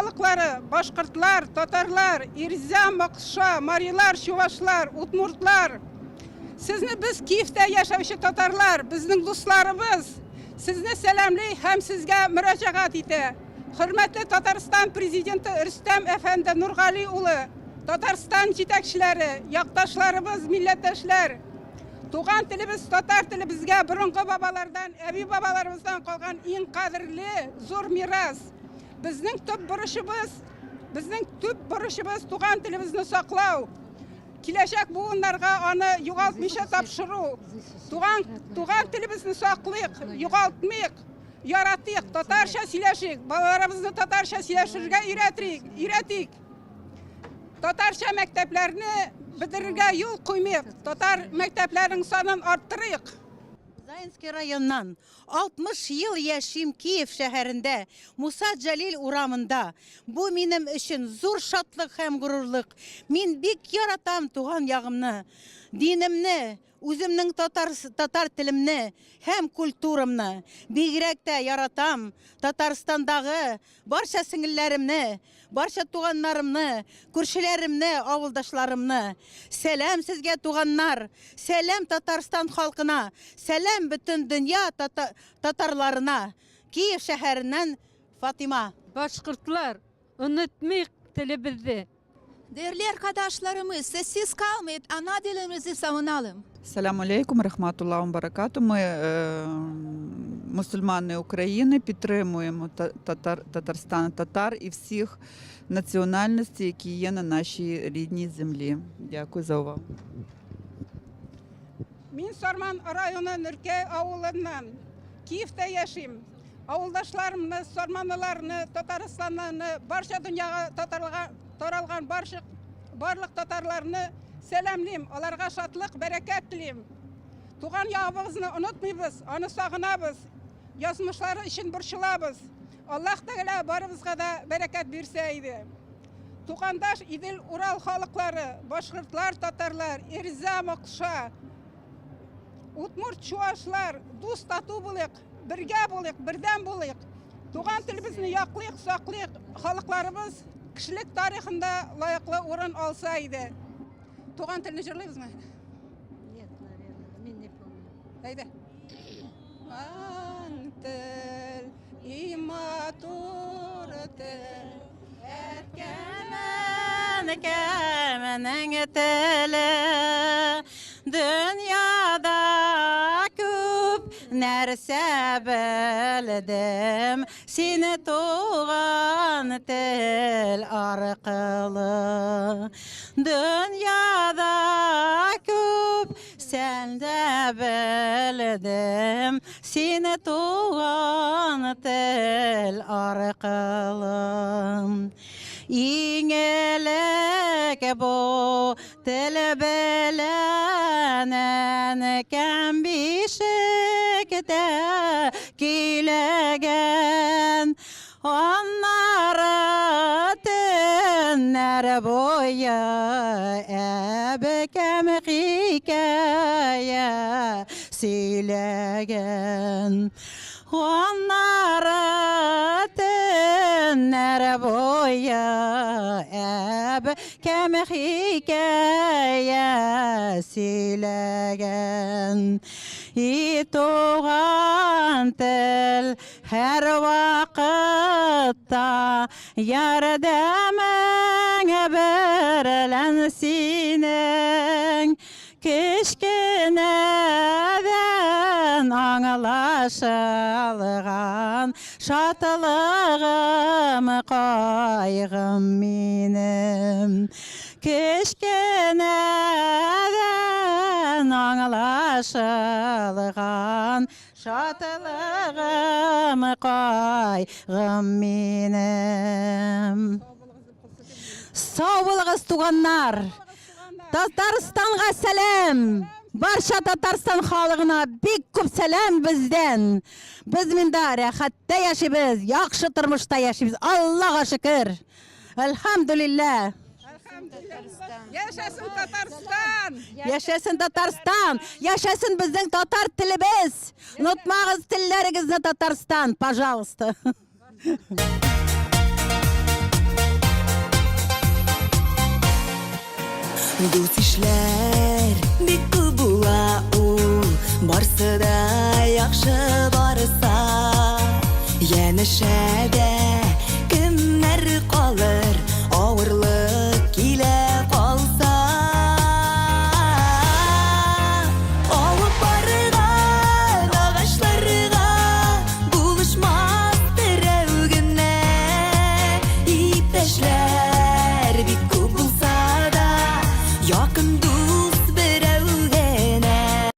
халыклары, башкортлар, татарлар, ирзам, макша, марилар, чувашлар, удмуртлар. Сезне без Киевтә яшәүче татарлар, безнең дусларыбыз, сезне сәламлый һәм сезгә мөрәҗәгать итә. Хөрмәтле Татарстан президенты Рөстәм әфәнде Нургали улы, Татарстан җитәкчеләре, якташларыбыз, милләттәшләр. Туган телебез, татар теле безгә борынгы бабалардан, әби бабаларыбыздан калган иң кадерле, зур мирас. Безнең төп бурычыбыз туган телебезне саклау. Киләчәк буыннарга аны югалтмыйча тапшыру. Туган телебезне саклыйк, югалтмыйк, яратыйк, татарча сөйләшик, балаларыбызны татарча сөйләшергә өйрәтик. Татарча мәктәпләрне бетерергә юл куймыйк, татар мәктәпләренең санын арттырыйк. Заинский районнан 60 ел яшим Киев шәһәрендә, Муса Джалил урамында. Бу минем өчен зур шатлык һәм горурлык. Мин бик яратам туган ягымны, динемне, үземнең татар телемне һәм культурамны. Бигрәк тә яратам Татарстандагы барча сеңелләремне, барча туганнарымны, күршеләремне, авылдашларымны. Сәлам сезгә туганнар, сәлам Татарстан халкына, сәлам бөтен дөнья татарларына. Киев шәһәреннән Фатима. Башкортлар, unutmayık telebizde. Değerli arkadaşlarımız, sessiz kalmayıp ana dilimizi savunalım. Саляму алейкум, рахматуллаху баракату. Ми мусульмани України підтримуємо Татарстан, татар і всіх національностей, які є на нашій рідній землі. Дякую за увагу. Мин Сарман районы Нөркәй авылыннан Киевтә яшим. Авылдашларымны, Сарманлыларны, Татарстанны, барча дөньяга таралган барлык татарларны сәламлыйм, аларга шатлык, бәрәкәт телим. Туган ягыбызны онытмыйбыз, аны сагынабыз. Язмышлары өчен борчылабыз. Аллаһ Тәгалә барыбызга да бәрәкәт бирсә иде. Тугандаш Идел Урал халыклары, башкортлар, татарлар, Ирза, Макша, Удмурт, чуашлар, дус тату булыйк, бергә булыйк, бердәм булыйк. Туган телебезне яклыйк, саклыйк, халыкларыбыз кешелек тарихында лайыклы урын алса иде. Туган телне җырлыйбызмы? Нет, наверное, мен не помню. Әйдә. Антел, иматур тел, Кәменең теле, дөньяда күп нәрсә белдем, сине туган тел аркылы. Дөньяда күп сәндә белдем, сине туган тел аркылы. Иң элек бу тел беләнен кем бишектә көйләгән, аннары төннәр буе әбекәм хикәя сөйләгән. Аннары төннәр буе әбекәм хикәя сөйләгән. И туган тел һәр вакытта ярдәмең берлән синең. Кечкенәдән аңлашылган шатлыгым, кайгым минем. Кечкенәдән аңлашылган шатлыгым, кайгым минем. Сау булыгыз туганнар. Татарстанга сәлам! Барша Татарстан халыгына бик күп сәлам бездән. Без миндә рәхәттә яшибез, яхшы тормышта яшибез. Аллаһка шөкер. Әлхәмдүлилләh. Яшәсен Татарстан! Яшәсен Татарстан! Яшәсен безнең татар телебез! Онытмагыз телләрегезне Татарстан, пожалуйста. Дус ишләр бик күп була ул, барсы да яхшы барса, янәшә дә